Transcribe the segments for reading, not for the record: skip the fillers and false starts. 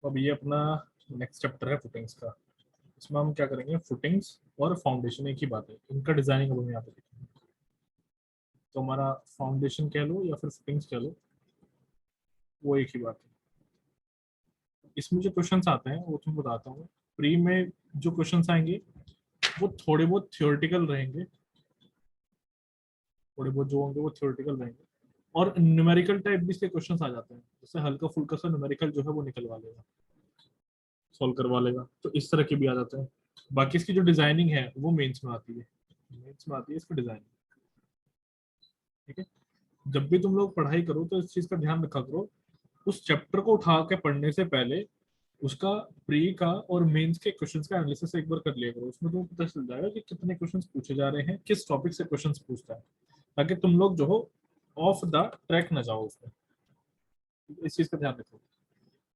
अब ये अपना नेक्स्ट चैप्टर है फुटिंग्स का। इसमें हम क्या करेंगे, फुटिंग्स और फाउंडेशन एक ही बात है, इनका डिजाइनिंग अब हम यहाँ पे देखेंगे। तो हमारा फाउंडेशन कह लो या फिर फुटिंग्स कह लो, वो एक ही बात है। इसमें जो क्वेश्चंस आते हैं वो तुम बताता हूँ। प्री में जो क्वेश्चंस आएंगे वो थोड़े बहुत थियोरेटिकल रहेंगे, थोड़े बहुत जो होंगे वो थियोरेटिकल रहेंगे, और न्यूमेरिकल टाइप भी इसके क्वेश्चंस आ जाते हैं, जैसे हल्का फुल्का सा न्यूमेरिकल जो है वो निकलवा लेगा, सॉल्व करवा लेगा, तो इस तरह के भी आ जाते हैं। बाकी इसकी जो डिजाइनिंग है वो मेंस में आती है, मेंस में आती है इसकी डिजाइनिंग। ठीक है, जब भी तुम लोग पढ़ाई करो तो इस चीज का ध्यान रखा करो, उस चैप्टर को उठा के पढ़ने से पहले उसका प्री का और मेंस के क्वेश्चंस का एनालिसिस एक बार कर लिया करो। उसमें तुम्हें पता चल जाएगा कि कितने क्वेश्चंस पूछे जा रहे हैं, किस टॉपिक से क्वेश्चंस पूछता है, ताकि तुम लोग जो हो ऑफ द ट्रैक ना जाओ उसमें। इस चीज का ध्यान रखो।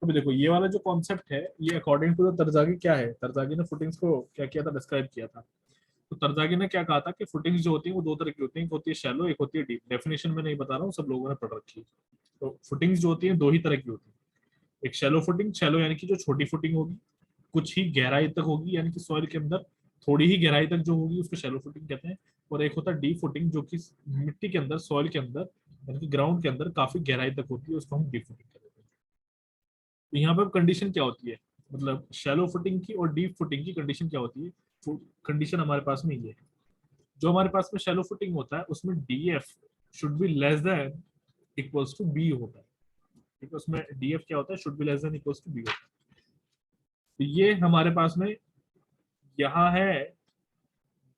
अभी देखो ये वाला जो कॉन्सेप्ट है, ये अकॉर्डिंग टू द तरजागी क्या है, तरजागी ने फुटिंग्स को क्या किया था, डिस्क्राइब किया था। तो तरजागी ने क्या कहा था कि फुटिंग्स जो होती है वो दो तरह की होती है, एक होती है शैलो, एक होती है डीप। डेफिनेशन में नहीं बता रहा हूँ, सब लोगों ने पढ़ रखी है। तो फुटिंग्स जो होती है दो ही तरह की होती है। एक शैलो फुटिंग, शैलो यानी कि जो छोटी फुटिंग होगी, कुछ ही गहराई तक होगी, यानी कि सॉइल के अंदर थोड़ी ही गहराई तक जो होगी उसको शैलो फुटिंग कहते हैं। और एक होता है डीप फुटिंग, जो कि मिट्टी के अंदर, सॉइल के अंदर, यानी कि ग्राउंड के अंदर काफी गहराई तक होती है, उसको हम डीप फुटिंग कहते हैं। तो यहाँ पर कंडीशन क्या होती है, मतलब शैलो फुटिंग की और डीप फुटिंग की कंडीशन क्या होती है। तो कंडीशन हमारे पास में ये है, जो हमारे पास में शैलो फुटिंग होता है उसमें D F should be less than equals to B होता है। ठीक है, उसमें डी एफ क्या होता है, should be less than equals to B होता है। तो ये हमारे पास में यहाँ है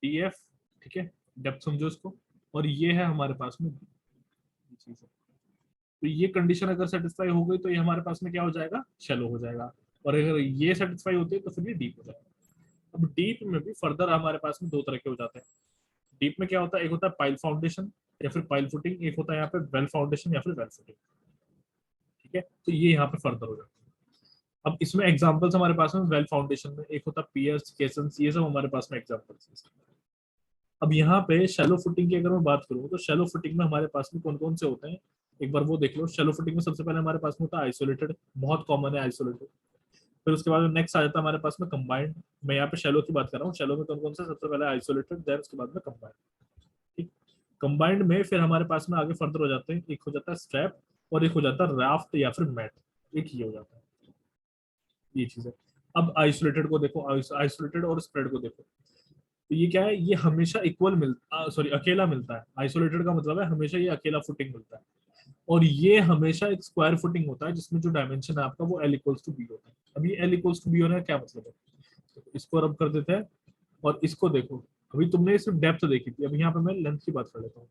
डी एफ, ठीक है, डेप्थ समझो इसको, और ये है हमारे पास में चीज है। तो ये कंडीशन अगर सेटिस्फाई हो गई तो ये हमारे पास में क्या हो जाएगा, शैलो हो जाएगा। और अगर ये सेटिस्फाई होती है तो फिर ये डीप हो जाएगा। अब डीप में भी फर्दर हमारे पास में दो तरह के हो जाते हैं। डीप में क्या होता है, एक होता है पाइल फाउंडेशन या फिर पाइल फुटिंग, एक होता है यहाँ पे वेल फाउंडेशन या फिर वेल फुटिंग। ठीक है, तो ये यहाँ पे फर्दर हो जाता है। अब इसमें एग्जांपल्स हमारे पास में वेल फाउंडेशन में एक होता है पियर्स, केसन्स, ये सब हमारे पास में एग्जांपल्स हैं। अब यहाँ पे शैलो फुटिंग की अगर मैं बात करूँ तो शैलो फुटिंग में हमारे पास में कौन कौन से होते हैं, एक बार वो देख लो। शैलो फुटिंग में सबसे पहले हमारे पास में होता है आइसोलेटेड, बहुत कॉमन है आइसोलेटेड। फिर उसके बाद नेक्स्ट आ जाता है हमारे पास में कंबाइंड। मैं यहाँ पे शैलो की बात कर रहा हूँ, शैलो में कौन कौन से, सबसे पहले आइसोलेटेड, देन उसके बाद में कंबाइंड। ठीक, कंबाइंड में फिर हमारे पास में आगे फर्दर हो जाते हैं, एक हो जाता है स्ट्रैप और एक हो जाता है राफ्ट या फिर मैट, एक ही हो जाता है, ये चीज है। अब आइसोलेटेड को देखो, आइसोलेटेड और स्प्रेड को देखो, तो ये क्या है, ये हमेशा इक्वल मिलता, सॉरी अकेला मिलता है। आइसोलेटेड का मतलब है हमेशा ये अकेला फुटिंग मिलता है, और ये हमेशा एक स्क्वायर फुटिंग होता है जिसमें जो डायमेंशन है आपका वो एल इक्वल्स टू बी होता है। अब ये एल इक्वल्स टू बी होने का क्या मतलब है, तो इसको रब कर देते हैं और इसको देखो। अभी तुमने सिर्फ डेप्थ देखी थी, अभी यहाँ पे मैं लेंथ की बात कर लेता हूँ।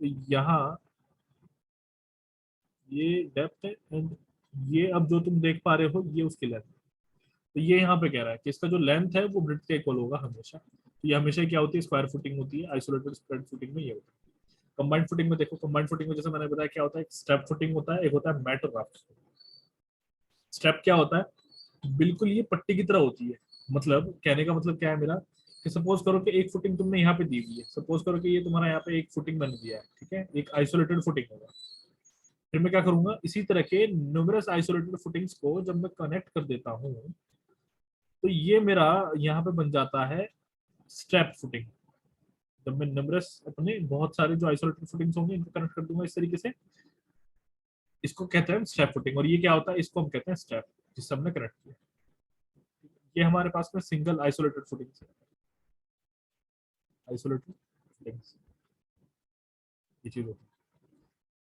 तो यहाँ ये डेप्थ है एंड ये अब जो तुम देख पा रहे हो ये उसकी लेंथ। तो ये यहाँ पे कह रहा है कि इसका जो लेंथ है वो ब्रेड्थ के इक्वल होगा हमेशा। तो ये हमेशा क्या होती है, स्क्वायर फुटिंग होती है। आइसोलेटेड स्प्रेड फुटिंग में ये होता है। कंबाइंड फुटिंग में देखो, कंबाइंड फुटिंग में जैसे मैंने बताया क्या होता है, एक स्टेप फुटिंग होता है, एक होता है मैट और राफ्ट। स्टेप क्या होता है, बिल्कुल ये पट्टी की तरह होती है। मतलब कहने का मतलब क्या है मेरा, कि सपोज करो कि एक फुटिंग तुमने यहाँ पे दी हुई है, सपोज करो कि ये तुम्हारा यहाँ पे एक फुटिंग बन दिया है, ठीक है, एक आइसोलेटेड फुटिंग होगा। फिर मैं क्या करूंगा, इसी तरह के न्यूमरस आइसोलेटेड फुटिंग्स को जब मैं कनेक्ट कर देता हूँ तो ये मेरा यहाँ पे बन जाता है स्टेप फुटिंग। जब मैं न्यूमरस अपने बहुत सारे जो आइसोलेटेड फुटिंग्स होंगे इनको कनेक्ट कर दूंगा इस तरीके से, इसको कहते हैं स्टेप फुटिंग। और ये क्या होता है, इसको हम कहते हैं स्टेप, जिससे हमने कनेक्ट किया। ये हमारे पास में सिंगल आइसोलेटेड फुटिंग्स है, आइसोलेटेड फुटिंग्स, ये चीज होती है।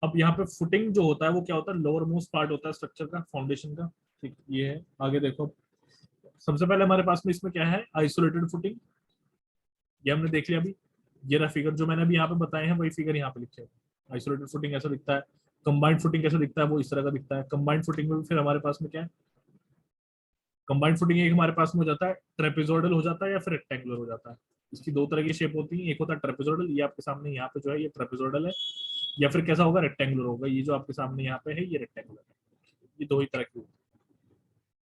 अब यहाँ पे फुटिंग जो होता है वो क्या होता है, लोअर मोस्ट पार्ट होता है स्ट्रक्चर का, फाउंडेशन का। ठीक, ये है। आगे देखो, सबसे पहले हमारे पास में इसमें क्या है, आइसोलेटेड फुटिंग, ये हमने देख लिया अभी। ये रहा फिगर जो मैंने अभी यहाँ पे बताए हैं, वही फिगर यहाँ पे लिखे हैं। आइसोलेटेड फुटिंग ऐसा दिखता है, कंबाइंड फुटिंग कैसा दिखता है, वो इस तरह का दिखता है। कंबाइंड फुटिंग में फिर हमारे पास में क्या है, कंबाइंड फुटिंग एक हमारे पास में हो जाता है ट्रेपेजोइडल हो जाता है या फिर रेक्टेंगुलर हो जाता है। इसकी दो तरह की शेप होती है, एक होता है ट्रेपेजोइडल, ये आपके सामने यहाँ पे जो है ये ट्रेपेजोइडल है, या फिर कैसा होगा, रेक्टेंगुलर होगा, ये जो आपके सामने यहाँ पे है ये रेक्टेंगुलर है। ये दो ही तरह की होती है।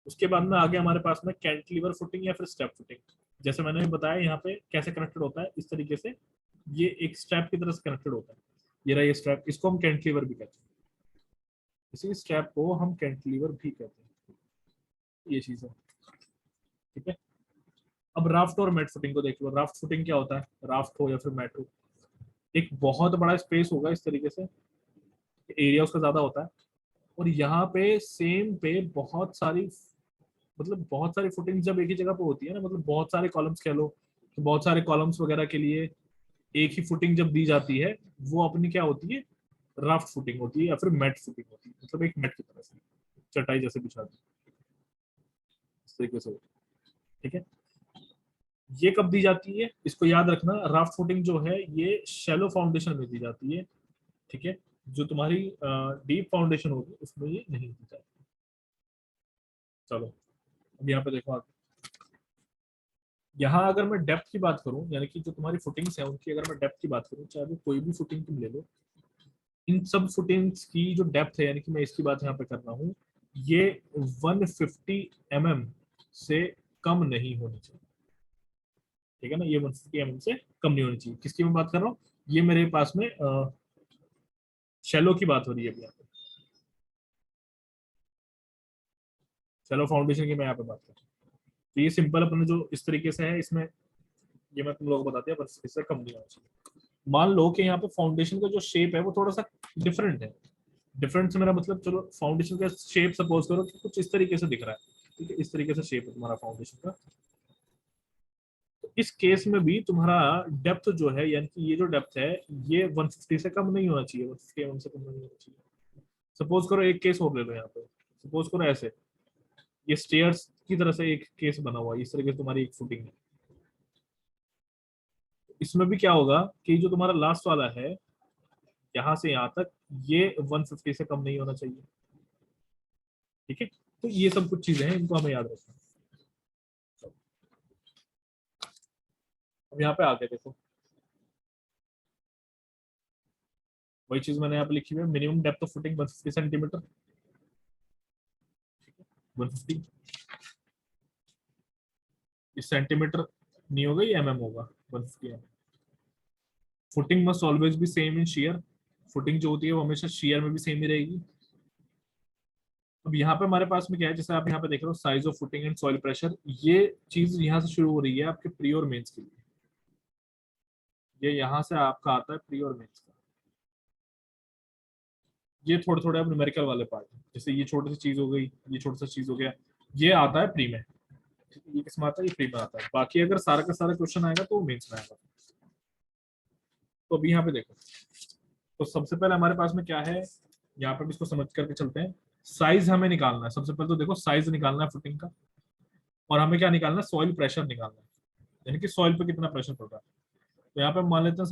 उसके बाद में आगे हमारे पास में कैंटिलीवर फुटिंग या फिर स्टेप फुटिंग। जैसे मैंने बताया यहाँ पे कैसे कनेक्टेड होता है, इस तरीके से ये एक स्टेप की तरह से कनेक्टेड होता है। ये रहा ये स्टेप, इसको हम कैंटिलीवर भी कहते हैं, इसी स्ट्रैप को हम कैंटिलीवर भी कहते हैं, ये चीज है। ठीक है, अब राफ्ट और मैट फुटिंग को देख लो। राफ्ट फुटिंग क्या होता है, राफ्ट हो या फिर मैट हो, एक बहुत बड़ा स्पेस होगा इस तरीके से, एरिया उसका ज्यादा होता है, और यहाँ पे सेम पे बहुत सारी, मतलब बहुत सारी फुटिंग जब एक ही जगह पे होती है ना, मतलब बहुत सारे कॉलम्स कह लो, तो बहुत सारे कॉलम्स वगैरह के लिए एक ही फुटिंग जब दी जाती है, वो अपनी क्या होती है, राफ्ट फुटिंग होती है या फिर मैट फुटिंग होती है, मतलब एक मैट की तरह से चटाई जैसे बिछा दी इस तरीके से। ठीक है, ये कब दी जाती है, इसको याद रखना, राफ्ट फुटिंग जो है ये शैलो फाउंडेशन में दी जाती है। ठीक है, जो तुम्हारी डीप फाउंडेशन होगी उसमें ये नहीं दी जाती। चलो अब यहाँ पे देखो आगे, यहाँ अगर मैं डेप्थ की बात करूं, यानी कि जो तुम्हारी फुटिंग्स है उनकी अगर मैं डेप्थ की बात करूं, चाहे वो कोई भी फुटिंग तुम ले लो, इन सब फुटिंग्स की जो डेप्थ है, यानी कि मैं इसकी बात यहाँ पे कर रहा हूँ, ये 150 mm से कम नहीं होनी चाहिए। ठीक है ना, ये 150 mm से कम नहीं होनी चाहिए। किसकी मैं बात कर रहा हूँ, ये मेरे पास में शैलो की बात हो रही है अभी यहाँ पे, शैलो फाउंडेशन की मैं यहाँ पे बात कर रहा हूँ। तो ये सिंपल अपने जो इस तरीके से है, इसमें ये मैं तुम लोगों को बताते हैं, बस इससे कम नहीं होना चाहिए। मान लो कि यहाँ पे फाउंडेशन का जो शेप है वो थोड़ा सा डिफरेंट है। डिफरेंट से मेरा मतलब, चलो फाउंडेशन का शेप सपोज करो कि कुछ इस तरीके से दिख रहा है, ठीक है, इस तरीके से शेप है तुम्हारा फाउंडेशन का। तो इस केस में भी तुम्हारा डेप्थ जो है, यानी कि ये जो डेप्थ है, ये 150 से कम नहीं होना चाहिए, 150 mm से कम नहीं होना चाहिए। सपोज करो एक केस और ले लो यहाँ पे, सपोज करो ऐसे, ये स्टेयर्स की तरह से एक केस बना हुआ है, इस तरीके से तुम्हारी एक फुटिंग है। इसमें भी क्या होगा कि जो तुम्हारा लास्ट वाला है, यहाँ से यहाँ तक, ये 150 से कम नहीं होना चाहिए। ठीक है, तो ये सब कुछ चीजें हैं, इनको हमें याद रखना है। अब यहाँ पे आके देखो, वही चीज मैंने यहाँ पे लिखी हुई है, minimum depth of footing 150 centimetre. 150, इस सेंटीमीटर नहीं होगा, ये mm होगा, 150 mm। Footing must always be same in share, footing जो होती है वो हमेशा शेयर में भी सेम ही रहेगी। अब यहाँ पे हमारे पास में क्या है, जैसे आप यहाँ पे देख रहे हो, size of footing and soil pressure, ये चीज यहाँ से शुरू हो रही है आपके प्री और मेंस के लिए। ये यहाँ से आपका आता है प्री और मेंस का। ये थोड़े थोड़े अब न्यूमेरिकल वाले पार्ट है, जैसे ये छोटी सी चीज हो गई, ये छोटा सा चीज हो गया, ये आता है प्री में। ये किसमें आता है, ये प्री में आता है। बाकी अगर सारा का सारा क्वेश्चन आएगा तो मेंस में आएगा। तो अभी यहाँ पे देखो, तो सबसे पहले हमारे पास में क्या है, यहाँ पे भी इसको समझ करके चलते हैं। साइज हमें निकालना है, सबसे पहले तो देखो साइज निकालना है फुटिंग का, और हमें क्या निकालना है, सॉइल प्रेशर निकालना है, यानी कि सॉइल पे कितना प्रेशर पड़ रहा है। तो यहाँ पे मान लेते हैं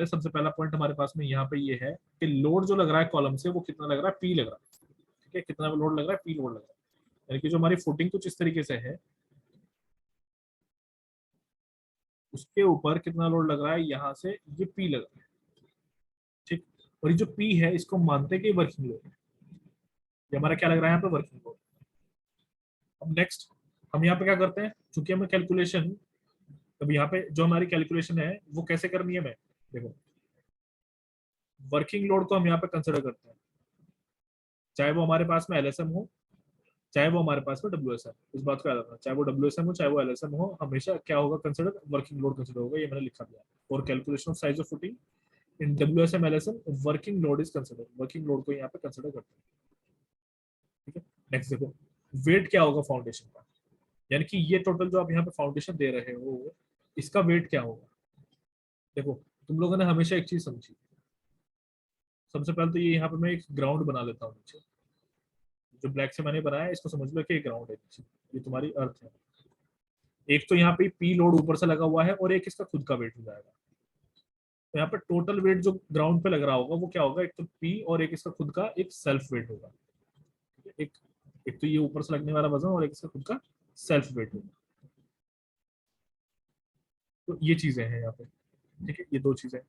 सबसे पहला पॉइंट हमारे पास में यहाँ पे ये है कि लोड जो लग रहा है कॉलम से, वो कितना लग रहा है, पी लग रहा है। ठीक है, कितना लोड लग रहा है, पी लोड लग रहा है, यानी कि जो हमारी फुटिंग कुछ इस तरीके से है, उसके ऊपर कितना लोड लग रहा है, यहाँ से ये पी लग रहा है। ठीक, और ये जो पी है इसको मानते हैं कि वर्किंग लोड है, ये हमारा क्या लग रहा है यहाँ पे, वर्किंग लोड। अब नेक्स्ट हम यहाँ पे क्या करते हैं, चूंकि हमें कैलकुलेशन, अब यहाँ पे जो हमारी कैलकुलेशन है वो कैसे करनी है, मैं देखो, वर्किंग लोड को हम यहाँ पे कंसिडर करते हैं, चाहे वो हमारे पास में एलएसएम हो, चाहे वो हमारे पास में डब्ल्यूएसएम, इस बात को याद रखना, चाहे वो डब्ल्यूएसएम हो चाहे वो एलएसएम हो, हमेशा क्या होगा, कंसिडर वर्किंग लोड कंसिडर होगा, ये मैंने लिखा दिया। और calculation of size of footing in WSM LSM, working load is consider, working load को यहाँ पे कंसिडर करते हैं। ठीक है, नेक्स्ट देखो, वेट क्या होगा फाउंडेशन का, यानी कि ये टोटल जो आप यहाँ पे फाउंडेशन दे रहे हो, इसका वेट क्या होगा। देखो, तुम लोगों ने हमेशा एक चीज समझी, सबसे पहले तो ये यहाँ पे मैं एक ग्राउंड बना लेता हूँ नीचे, जो ब्लैक से मैंने बनाया है इसको समझ लो कि ग्राउंड है नीचे, ये तुम्हारी अर्थ है। एक तो यहाँ पे पी लोड ऊपर से लगा हुआ है, और एक इसका खुद का वेट हो जाएगा। तो यहाँ पे टोटल वेट जो ग्राउंड पे लग रहा होगा वो क्या होगा, एक तो पी और एक इसका खुद का एक सेल्फ वेट होगा। ठीक है? एक एक तो ये ऊपर से लगने वाला वजन, और एक इसका खुद का सेल्फ वेट होगा। तो ये चीजें हैं यहाँ पे। ठीक है, ये दो चीजें,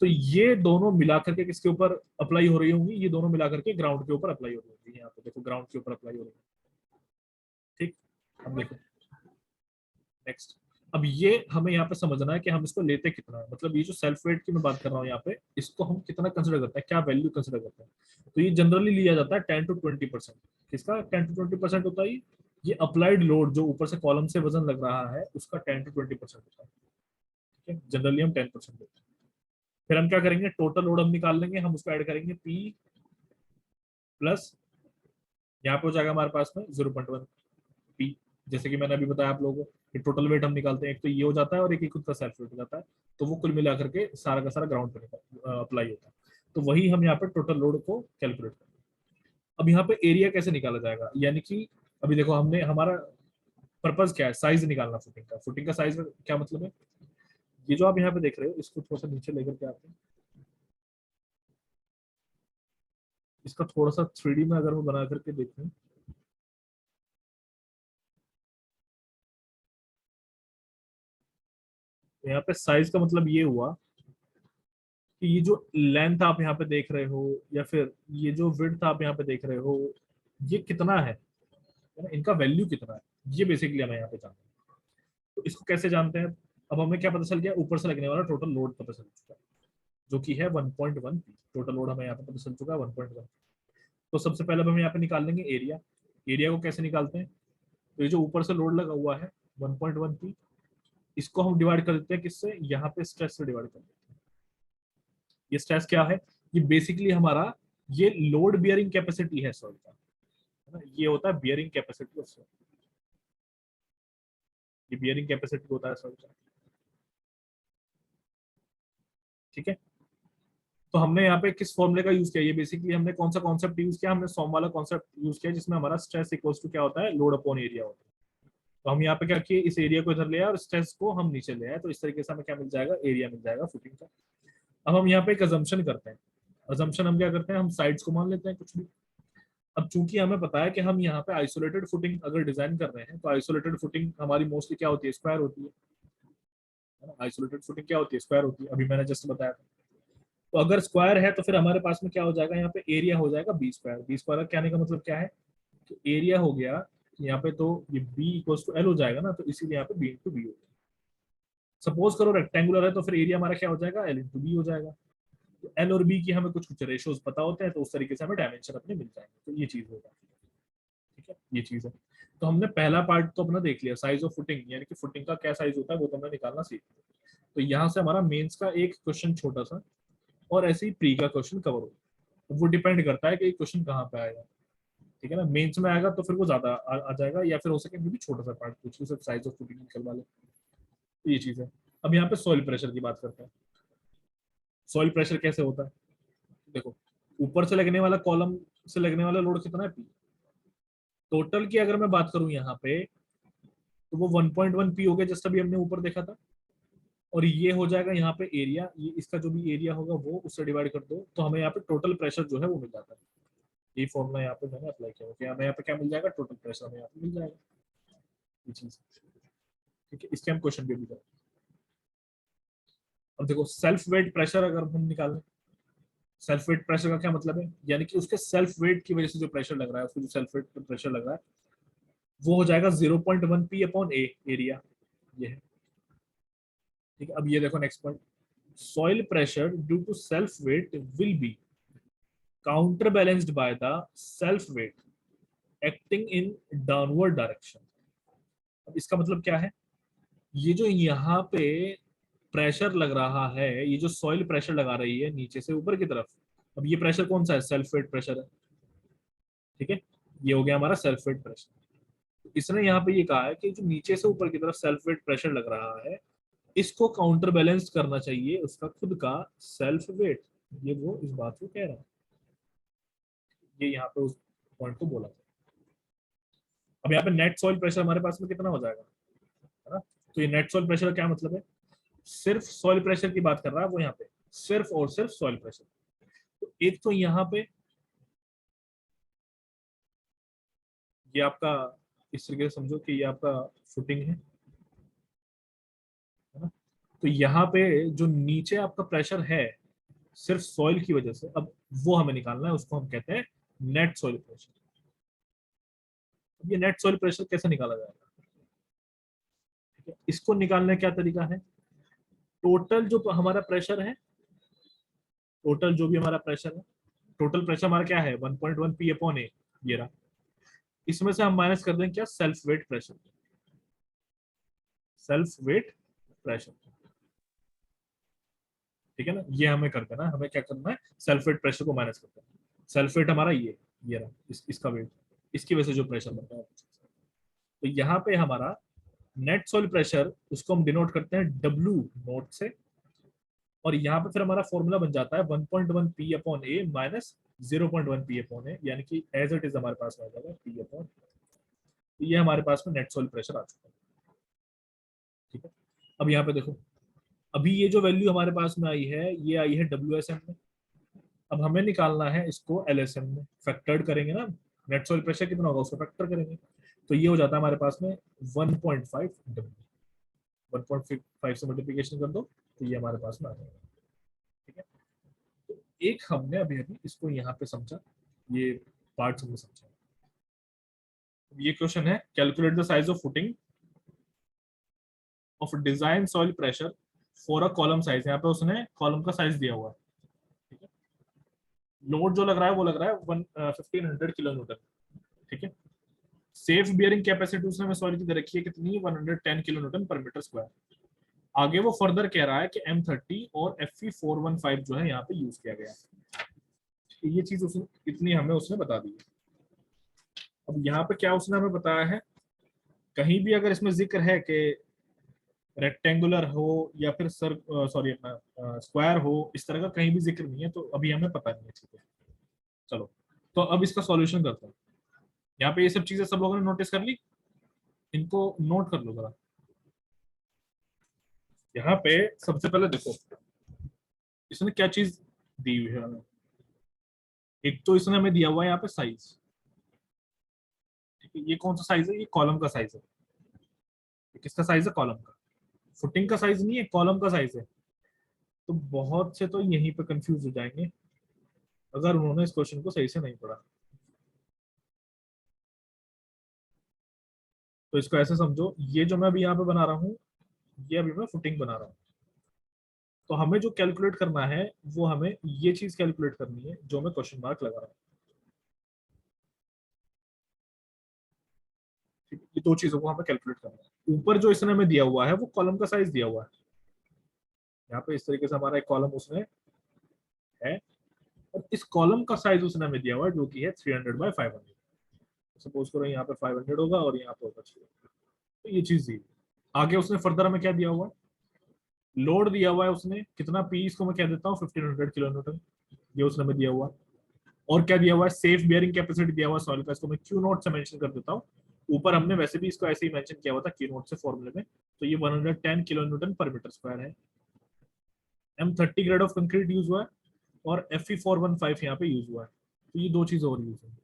तो ये दोनों मिलाकर के किसके ऊपर अप्लाई हो रही होंगी, ये दोनों मिलाकर के ग्राउंड के ऊपर अप्लाई हो रही होंगी। यहाँ पे देखो, ग्राउंड के ऊपर अप्लाई हो रही है। ठीक, अब देखो नेक्स्ट, अब ये हमें यहाँ पे समझना है कि हम इसको लेते कितना है, मतलब ये जो सेल्फ वेट की मैं बात कर रहा हूँ यहाँ पे, इसको हम कितना कंसिडर करते हैं, क्या वैल्यू कंसिडर करते हैं। तो ये जनरली लिया जाता है 10 to 20%। किसका 10 to 20% होता है ये अप्लाइड लोड जो ऊपर से कॉलम से वजन लग रहा है उसका 10 to 20% होता है। ठीक है, जनरली हम 10% लेते हैं। फिर हम क्या करेंगे, टोटल लोड हम निकाल लेंगे, हम उसको ऐड करेंगे पी प्लस, यहाँ पे हो जाएगा हमारे पास में 0.1 पी। जैसे कि मैंने अभी बताया आप लोगों को कि टोटल वेट हम निकालते हैं, एक तो ये हो जाता है और एक ही खुद का सेल्फ वेट हो जाता है, तो वो कुल मिलाकर के सारा का सारा ग्राउंड पर अप्लाई होता है। तो वही हम यहाँ पे टोटल लोड को कैलकुलेट करते हैं। अब यहाँ पे एरिया कैसे निकाला जाएगा, यानी कि अभी देखो हमने हमारा पर्पज क्या है, साइज निकालना फुटिंग का। फुटिंग का साइज क्या मतलब है, ये जो आप यहाँ पे देख रहे हो इसको थोड़ा सा नीचे लेकर के आते हैं, इसका थोड़ा सा 3D में अगर मैं बना करके देखूं, तो यहाँ पे साइज का मतलब ये हुआ कि ये जो लेंथ आप यहाँ पे देख रहे हो या फिर ये जो विड्थ आप यहाँ पे देख रहे हो, ये कितना है ना, इनका वैल्यू कितना है, ये बेसिकली हमें यहाँ पे जानना है। तो इसको कैसे जानते हैं, अब हमें क्या पता चल गया, ऊपर से लगने वाला टोटल लोड पता चल चुका है जो कि है 1.1 पी। टोटल लोड हमें यहाँ पे पता चल चुका है 1.1। तो सबसे पहले हम यहाँ पे निकाल लेंगे एरिया। एरिया को कैसे निकालते हैं, तो ये जो ऊपर से लोड लगा हुआ है 1.1 पी, इसको हम डिवाइड कर देते हैं किससे, यहाँ पे स्ट्रेस से डिवाइड कर देते हैं। ये स्ट्रेस क्या है, ये बेसिकली हमारा ये लोड बियरिंग कैपेसिटी है सॉइल का, है ना, ये होता है बियरिंग कैपेसिटी ऑफ सॉइल, ये बियरिंग कैपेसिटी होता है सॉइल का। ठीक है, तो हमने यहाँ पे किस फॉर्मूले का यूज किया, ये बेसिकली हमने कौन सा कॉन्सेप्ट यूज किया, हमने सॉम वाला कॉन्सेप्ट यूज किया जिसमें हमारा स्ट्रेस इक्वल्स टू क्या होता है, लोड अपॉन एरिया होता है। तो हम यहाँ पे क्या किए, इस एरिया को इधर ले आए और स्ट्रेस को हम नीचे ले आए, तो इस तरीके से हमें क्या मिल जाएगा, एरिया मिल जाएगा फुटिंग का। अब हम यहाँ पे एक अजम्पशन करते हैं। अजम्पशन हम क्या करते हैं, हम साइड्स को मान लेते हैं कुछ भी। अब चूंकि हमें पता है कि हम यहाँ पे आइसोलेटेड फुटिंग अगर डिजाइन कर रहे हैं, तो आइसोलेटेड फुटिंग हमारी मोस्टली क्या होती है, स्क्वायर होती है ना। आइसोलेटेड फुटिंग क्या होती है, स्क्वायर होती है, अभी मैंने जस्ट बताया था। तो अगर स्क्वायर है तो फिर हमारे पास में क्या हो जाएगा, यहाँ पे एरिया हो जाएगा बी स्क्वायर। बी स्क्वायर का कहने का मतलब क्या है, तो एरिया हो गया यहाँ पे, तो ये बी इक्वल्स टू एल हो जाएगा ना, तो इसीलिए यहाँ पे बी इंटू बी हो गया। सपोज करो रेक्टेंगुलर है तो फिर एरिया हमारा क्या हो जाएगा, एल इंटू बी हो जाएगा। तो एल और बी की हमें कुछ कुछ रेशियोज पता होते हैं, तो उस तरीके से हमें डायमेंशन अपने मिल जाएंगे, तो ये चीज होगा। ठीक है, ये चीज है। तो हमने पहला पार्ट तो अपना देख लिया, साइज ऑफ फुटिंग, यानी कि फुटिंग का क्या साइज होता है वो तो हमें निकालना सीख लिया। तो यहाँ से हमारा मेंस का एक क्वेश्चन छोटा सा और ऐसे ही प्री का क्वेश्चन कवर हो, वो डिपेंड करता है कि क्वेश्चन कहाँ पे आएगा। ठीक है ना, मेंस में आएगा तो फिर वो ज्यादा आ जाएगा, या फिर हो सके भी छोटा सा पार्ट पूछ लो, सिर्फ साइज ऑफ फुटिंग निकलवा ले, तो ये चीज है। अब यहाँ पे सॉइल प्रेशर की बात करते हैं। सॉइल प्रेशर कैसे होता है, देखो ऊपर से लगने वाला कॉलम से लगने वाला लोड कितना है, पी। टोटल की अगर मैं बात करूं यहाँ पे, तो वो 1.1 पी हो गया, जस्ट अभी हमने ऊपर देखा था। और ये हो जाएगा यहाँ पे एरिया, ये इसका जो भी एरिया होगा वो उससे डिवाइड कर दो, तो हमें यहाँ पे टोटल प्रेशर जो है वो मिल जाता है। ये फॉर्मूला यहाँ पे मैंने अप्लाई किया, ओके हमें यहाँ पे क्या मिल जाएगा, टोटल प्रेशर हमें यहाँ पे मिल जाएगा, ये चीज। ठीक है, इसके हम क्वेश्चन भी करें। अब देखो सेल्फ वेट प्रेशर अगर हम निकालें, सेल्फ वेट प्रेशर का क्या मतलब है, यानी कि उसके सेल्फ वेट की वजह से जो प्रेशर लग रहा है, उसको जो सेल्फ वेट प्रेशर लग रहा है वो हो जाएगा 0.1 पी अपॉन ए एरिया, ये है। ठीक है, अब ये देखो next point, soil pressure due to self weight will be counterbalanced by the self weight acting in downward direction। अब इसका मतलब क्या है, ये जो यहाँ पे प्रेशर लग रहा है, ये जो सॉइल प्रेशर लगा रही है नीचे से ऊपर की तरफ, अब ये प्रेशर कौन सा है, सेल्फ वेट प्रेशर है। ठीक है, ये हो गया हमारा सेल्फ वेट प्रेशर। तो इसने यहाँ पे ये कहा है कि जो नीचे से ऊपर की तरफ सेल्फ वेट प्रेशर लग रहा है, इसको काउंटर बैलेंस करना चाहिए उसका खुद का सेल्फ वेट। ये वो इस बात को कह रहा है, ये यहाँ पे उस पॉइंट को बोला था। अब यहाँ पे नेट सॉइल प्रेशर हमारे पास में कितना हो जाएगा, है ना। तो ये नेट सॉइल प्रेशर का क्या मतलब है, सिर्फ सॉइल प्रेशर की बात कर रहा है वो यहाँ पे, सिर्फ और सिर्फ सॉइल प्रेशर। तो एक तो यहाँ पे ये आपका इस तरीके से समझो कि ये आपका फुटिंग है ना। तो यहाँ पे जो नीचे आपका प्रेशर है सिर्फ सॉइल की वजह से, अब वो हमें निकालना है, उसको हम कहते हैं नेट सॉइल प्रेशर। अब ये नेट सॉइल प्रेशर कैसे निकाला जाएगा, इसको निकालने का क्या तरीका है, टोटल जो हमारा प्रेशर है, टोटल जो भी हमारा प्रेशर है, टोटल प्रेशर हमारा क्या है 1.1 पी अपॉन ए, ये रहा। इसमें से हम माइनस कर देंगे क्या, self weight pressure, self weight pressure, ठीक है ना। ये हमें कर देना, हमें क्या करना है, सेल्फ वेट प्रेशर को माइनस करना है। सेल्फ वेट हमारा ये रहा, इसका वेट, इसकी वजह से जो प्रेशर बनता है। तो यहाँ पे हमारा नेट सॉइल प्रेशर, उसको हम डिनोट करते हैं डब्ल्यू नोट से, और यहाँ पे फिर हमारा फॉर्मूला बन जाता है 1.1 पी अपॉन ए माइनस 0.1 पी अपॉन ए, यानी कि एज इट इज हमारे पास में आ जाएगा पी अपॉन। तो ये हमारे पास में नेट सॉइल प्रेशर आ चुका है, ठीक है। अब यहाँ पे देखो, अभी ये जो वैल्यू हमारे पास में आई है, ये आई है WSM में। अब हमें निकालना है इसको LSM में, फैक्टर्ड करेंगे ना, नेट सॉइल प्रेशर कितना होगा उसको फैक्टर करेंगे, तो ये हो जाता है हमारे पास में 1.5 W, 1.5 से मल्टीप्लीकेशन कर दो तो ये हमारे पास में आ जाएगा, ठीक है। तो एक हमने अभी अभी इसको यहाँ पे समझा, ये पार्ट हमने समझा। ये क्वेश्चन है, calculate the size of footing of design soil pressure for a column size. यहाँ पे उसने कॉलम का साइज दिया हुआ है, ठीक है। लोड जो लग रहा है वो लग रहा है 1500 किलो न्यूटन, ठीक है। सेफ बियरिंग कैपेसिटी उसने सॉइल की दे रखी है कितनी, 110 किलो न्यूटन पर मीटर स्क्वायर। आगे वो फर्दर कह रहा है कि M30 और Fe415 जो है यहाँ पे यूज किया गया है। ये चीज उसने इतनी हमें उसने बता दी है। अब यहाँ पे क्या उसने हमें बताया है, कहीं भी अगर इसमें जिक्र है कि रेक्टेंगुलर हो या फिर सर सॉरी अपना स्क्वायर हो, इस तरह का कहीं भी जिक्र नहीं है, तो अभी हमें पता नहीं है, ठीक है। चलो, तो अब इसका सॉल्यूशन करते हैं। यहाँ पे ये सब चीजें सब लोगों ने नोटिस कर ली, इनको नोट कर लो जरा। यहाँ पे सबसे पहले देखो इसने क्या चीज दी हुई है हमें। एक तो इसने हमें दिया हुआ है यहाँ पे साइज, ठीक है। ये कौन सा साइज है, ये कॉलम का साइज है। ये किसका साइज है, कॉलम का। फुटिंग का साइज नहीं है, कॉलम का साइज है। तो बहुत से तो यहीं पे कंफ्यूज हो जाएंगे अगर उन्होंने इस क्वेश्चन को सही से नहीं पढ़ा। तो इसको ऐसे समझो, ये जो मैं अभी यहाँ पे बना रहा हूँ, ये अभी मैं फुटिंग बना रहा हूँ। तो हमें जो कैलकुलेट करना है वो हमें ये चीज कैलकुलेट करनी है जो मैं क्वेश्चन मार्क लगा रहा हूँ, ठीक है? ये दो चीजों को हमें कैलकुलेट करना है। ऊपर जो इसने हमें दिया हुआ है वो कॉलम का साइज दिया हुआ है। यहाँ पे इस तरीके से हमारा एक कॉलम उसने है, और इस कॉलम का साइज उसने हमें दिया हुआ है जो कि है 300/500। सपोज करो यहाँ पे 500 होगा और यहाँ पे होगा 300। तो ये चीज दी। आगे उसने फर्दर हमें क्या दिया हुआ है, लोड दिया हुआ है उसने कितना, पी इसको मैं कह देता हूँ 1500 किलो न्यूटन, ये उसने हमें दिया हुआ है। और क्या दिया हुआ है, सेफ बियरिंग कैपेसिटी दिया हुआ है सॉइल का, इसको मैं क्यू नोट से मेंशन कर देता हूँ। ऊपर हमने वैसे भी इसको ऐसे ही मेंशन किया हुआ था क्यू नोट से फॉर्मूले में। तो ये 110 किलो न्यूटन पर मीटर स्क्वायर है। M30 grade of concrete use हुआ है और Fe415 यहाँ पे यूज हुआ है। तो ये दो चीज और यूज है।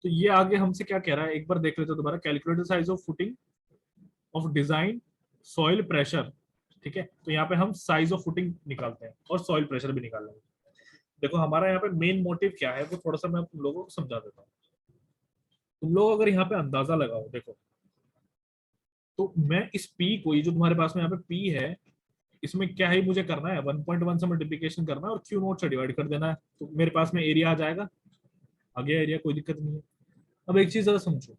तो ये आगे हमसे क्या कह रहा है, एक बार देख लेते हैं दोबारा। Calculate the size of footing of design soil pressure, ठीक है। तो यहाँ पे हम साइज ऑफ फुटिंग निकालते हैं और सॉइल प्रेशर भी निकाल लेंगे। देखो हमारा यहाँ पे मेन मोटिव क्या है वो थोड़ा सा मैं तुम लोगों को समझा देता हूँ। तुम लोग अगर यहाँ पे अंदाजा लगाओ, देखो तो मैं इस पी को, ये जो तुम्हारे पास में यहाँ पे पी है, इसमें क्या है मुझे करना है 1.1 से मल्टीप्लीकेशन करना है और क्यू नोट से डिवाइड कर देना है, तो मेरे पास में एरिया आ जाएगा। आ गया एरिया, कोई दिक्कत नहीं है। अब एक चीज जरा समझो,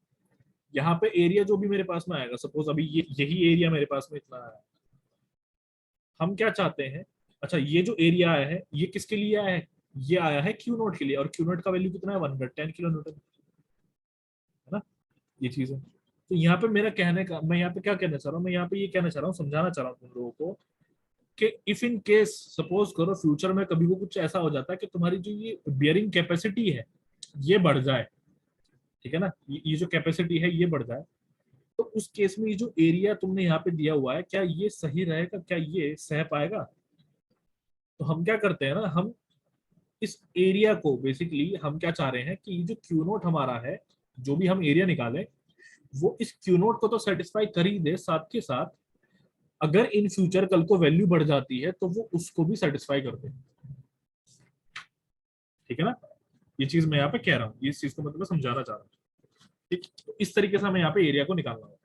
यहाँ पे एरिया जो भी मेरे पास में आएगा, सपोज अभी ये यही एरिया मेरे पास में इतना आया, हम क्या चाहते हैं, अच्छा ये जो एरिया आया है ये किसके लिए आया है, ये आया है क्यू नोट के लिए, और क्यू नोट का वैल्यू कितना है 110 किलो न्यूटन, है ना। ये चीज है। तो यहाँ पे मेरा कहने का, मैं यहाँ पे क्या कहना चाह रहा हूँ, मैं यहाँ पे ये कहना चाह रहा हूँ, समझाना चाह रहा हूँ तुम लोगों को कि इफ इन केस सपोज करो फ्यूचर में कभी को कुछ ऐसा हो जाता है कि तुम्हारी जो ये बियरिंग कैपेसिटी है ये बढ़ जाए, ठीक है ना, ये जो कैपेसिटी है ये बढ़ जाए, तो उस केस में ये जो एरिया तुमने यहाँ पे दिया हुआ है क्या ये सही रहेगा, क्या ये सह पाएगा। तो हम क्या करते हैं ना, हम इस एरिया को बेसिकली हम क्या चाह रहे हैं कि ये जो क्यू नोट हमारा है, जो भी हम एरिया निकालें वो इस क्यू नोट को तो सेटिस्फाई कर ही दे, साथ के साथ अगर इन फ्यूचर कल को वैल्यू बढ़ जाती है तो वो उसको भी सेटिस्फाई कर दे, ठीक है ना। ये चीज मैं यहाँ पे कह रहा हूँ, इस चीज को मतलब समझाना चाह रहा हूँ, ठीक। तो इस तरीके से हमें यहाँ पे एरिया को निकालना होगा।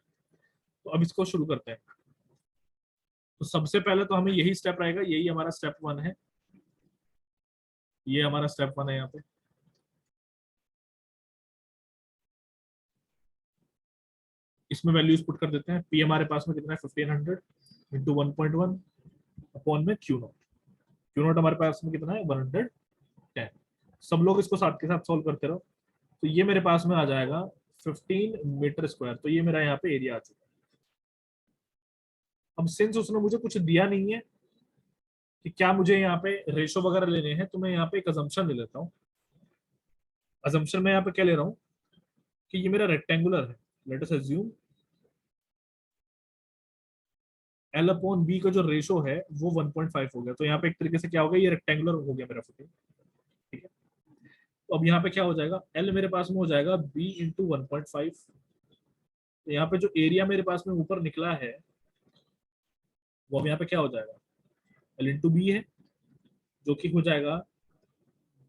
तो अब इसको शुरू करते हैं। तो सबसे पहले तो हमें यही स्टेप रहेगा, यही हमारा स्टेप 1 है, ये हमारा स्टेप 1 है यहाँ पे। इसमें वैल्यूज पुट कर देते हैं। पी हमारे पास में कितना है 1500 इंटू 1.1 अपॉन में क्यू नॉट। क्यू नॉट हमारे पास में कितना है 110। सब लोग इसको साथ के साथ सॉल्व करते रहो। तो ये मेरे पास में आ जाएगा 15 मीटर स्क्वायर। तो ये मेरा यहाँ पे एरिया आ चुका है। अब सिंस उसने मुझे कुछ दिया नहीं है कि क्या मुझे यहाँ पे रेशो वगैरह लेने हैं, तो मैं यहाँ पे एक अजम्पशन ले लेता हूँ। अजम्पशन में यहाँ पे क्या ले रहा हूँ कि ये मेरा रेक्टेंगुलर है। Let us assume L upon B का जो रेशो है वो 1.5 हो गया। तो यहाँ पे एक तरीके से क्या हो गया, ये रेक्टेंगुलर हो गया मेरा फुटिंग। ठीक है, तो अब यहाँ पे क्या हो जाएगा, एल मेरे पास में हो जाएगा बी इंटू 1.5। तो यहाँ पे जो एरिया मेरे पास में ऊपर निकला है वो अब यहाँ पे क्या हो जाएगा, एल इंटू बी है, जो कि हो जाएगा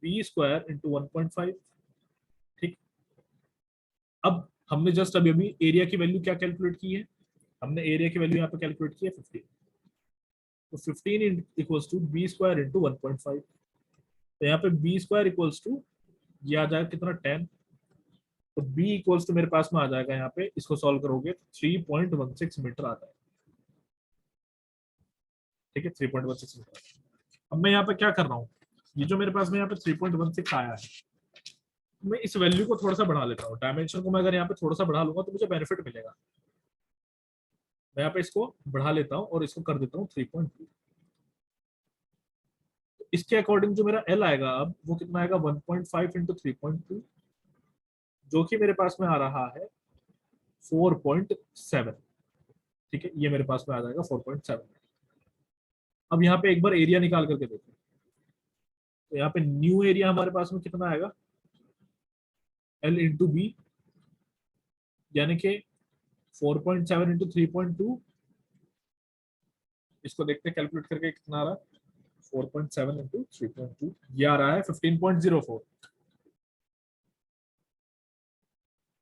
बी स्क्वायर इंटू 1.5। ठीक, अब हमने जस्ट अभी अभी एरिया की वैल्यू क्या कैलकुलेट की है, हमने एरिया की वैल्यू यहाँ पे कैलकुलेट की है 15। तो 15 equals to B square into 1.5। तो यहाँ पे बी स्क्वायर इक्वल्स टू ये आ जाएगा कितना 10। तो बी इक्वल्स टू मेरे पास में आ जाएगा यहाँ पे, इसको सॉल्व करोगे 3.16 मीटर आता है। ठीक है, 3.16 मीटर। अब मैं यहाँ पे क्या कर रहा हूँ, ये जो मेरे पास में यहाँ पे 3.16 आया है, मैं इस वैल्यू को थोड़ा सा बढ़ा लेता हूँ। डायमेंशन को मैं अगर यहाँ पे थोड़ा सा बढ़ा लूंगा तो मुझे बेनिफिट मिलेगा। मैं यहाँ पे इसको बढ़ा लेता हूँ और इसको कर देता हूँ 3.2। इसके अकॉर्डिंग जो मेरा एल आएगा अब वो कितना आएगा 1.5 इंटू 3.2, जो कि मेरे पास में आ रहा है 4.7। ठीक है, ये मेरे पास में आ जाएगा 4.7। अब यहाँ पे एक बार एरिया निकाल करके देखो। तो यहाँ पे न्यू एरिया हमारे पास में कितना आएगा, एल इंटू बी, यानी कि 4.7 इंटू 3.2। इसको देखते हैं कैलकुलेट करके कितना आ रहा है, 4.7 इंटू 3.2 ये आ रहा है 15.04।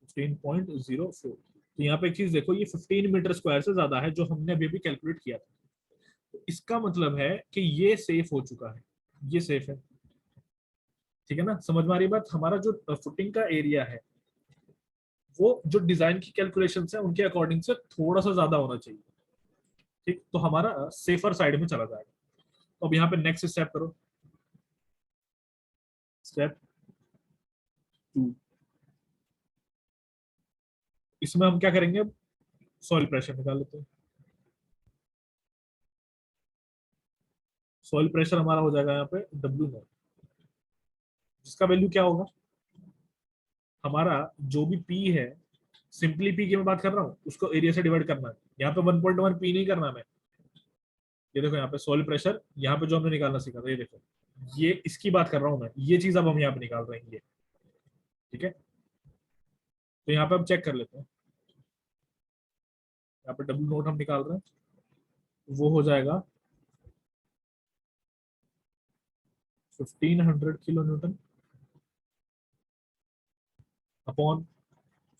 15.04। तो यहाँ पे एक चीज देखो, ये 15 मीटर स्क्वायर से ज्यादा है जो हमने अभी अभी कैलकुलेट किया था। तो इसका मतलब है कि ये सेफ हो चुका है, ये सेफ है। ठीक है ना, समझ में आ रही बात। हमारा जो फुटिंग का एरिया है वो जो डिजाइन की कैलकुलेशन है उनके अकॉर्डिंग से थोड़ा सा ज्यादा होना चाहिए। ठीक, तो हमारा सेफर साइड में चला जाएगा। तो अब यहाँ पे नेक्स्ट स्टेप करो, स्टेप 2। इसमें हम क्या करेंगे, सॉइल प्रेशर निकाल लेते हैं। सॉइल प्रेशर हमारा हो जाएगा यहाँ पे डब्ल्यू नॉट, जिसका वैल्यू क्या होगा, हमारा जो भी पी है, सिंपली पी की मैं बात कर रहा हूँ, उसको एरिया से डिवाइड करना है। यहाँ पे 1.1 पी नहीं करना मैं। ये देखो यहाँ पे सॉइल प्रेशर, यहाँ पे जो हमने निकालना सीखा था, ये देखो, ये इसकी बात कर रहा हूँ मैं, ये चीज अब हम यहाँ पे निकाल रहे हैं ये। ठीक है, तो यहाँ पे हम चेक कर लेते हैं। यहाँ पे डब्ल्यू नोट हम निकाल रहे हैं, वो हो जाएगा 1500 किलो न्यूटन अपॉन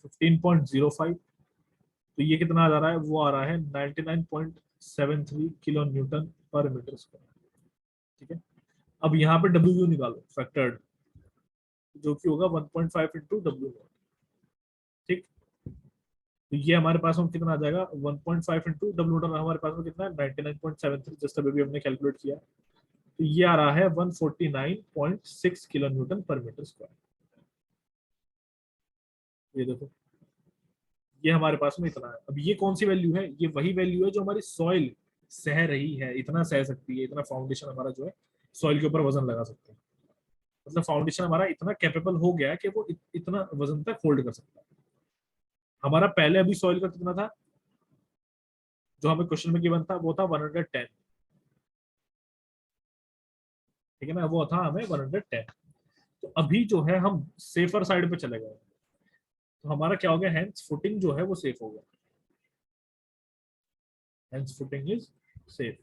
15.05। तो ये कितना आ जा रहा है, वो आ रहा है 99.73 किलो न्यूटन पर मीटर स्क्वायर। ठीक है, अब यहाँ पे डब्ल्यू निकालो फैक्टर्ड, जो कि होगा 1.5 इंटू डब्ल्यू नॉट। ठीक, तो ये हमारे पास में कितना आ जाएगा, 1.5 इंटू डब्ल्यू नॉट हमारे पास में कितना है 99.73, जस्ट अभी हमने कैलकुलेट किया। तो ये आ रहा है 149.6 किलो न्यूटन पर मीटर स्क्वायर। ये देखो, ये हमारे पास में इतना है। अब ये कौन सी वैल्यू है, ये वही वैल्यू है जो हमारी सॉइल सह रही है, इतना सह सकती है, इतना फाउंडेशन हमारा जो है सॉइल के ऊपर वजन लगा सकते हैं। मतलब फाउंडेशन हमारा इतना कैपेबल हो गया है कि वो इतना वजन तक होल्ड कर सकता है। हमारा पहले अभी सॉइल का कितना था, जो हमें क्वेश्चन में गिवन था वो था 110। ठीक है ना, वो था हमें 110। तो अभी जो है हम सेफर साइड पे चले गए, तो हमारा क्या हो गया, हैंड्स फुटिंग जो है वो सेफ हो गया। Hands footing is safe.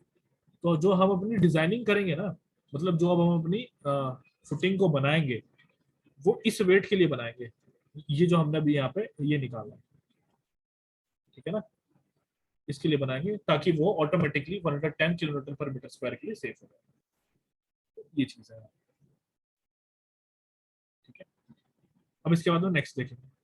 तो जो हम अपनी डिजाइनिंग करेंगे ना, मतलब जो अब हम अपनी फुटिंग को बनाएंगे वो इस वेट के लिए बनाएंगे, ये जो हमने अभी यहाँ पे ये निकाला है। ठीक है ना, इसके लिए बनाएंगे ताकि वो ऑटोमेटिकली 110 किलोमीटर पर मीटर स्क्वायर के लिए सेफ हो जाए। ये चीज है, ठीक है। अब इसके बाद नेक्स्ट देखेंगे।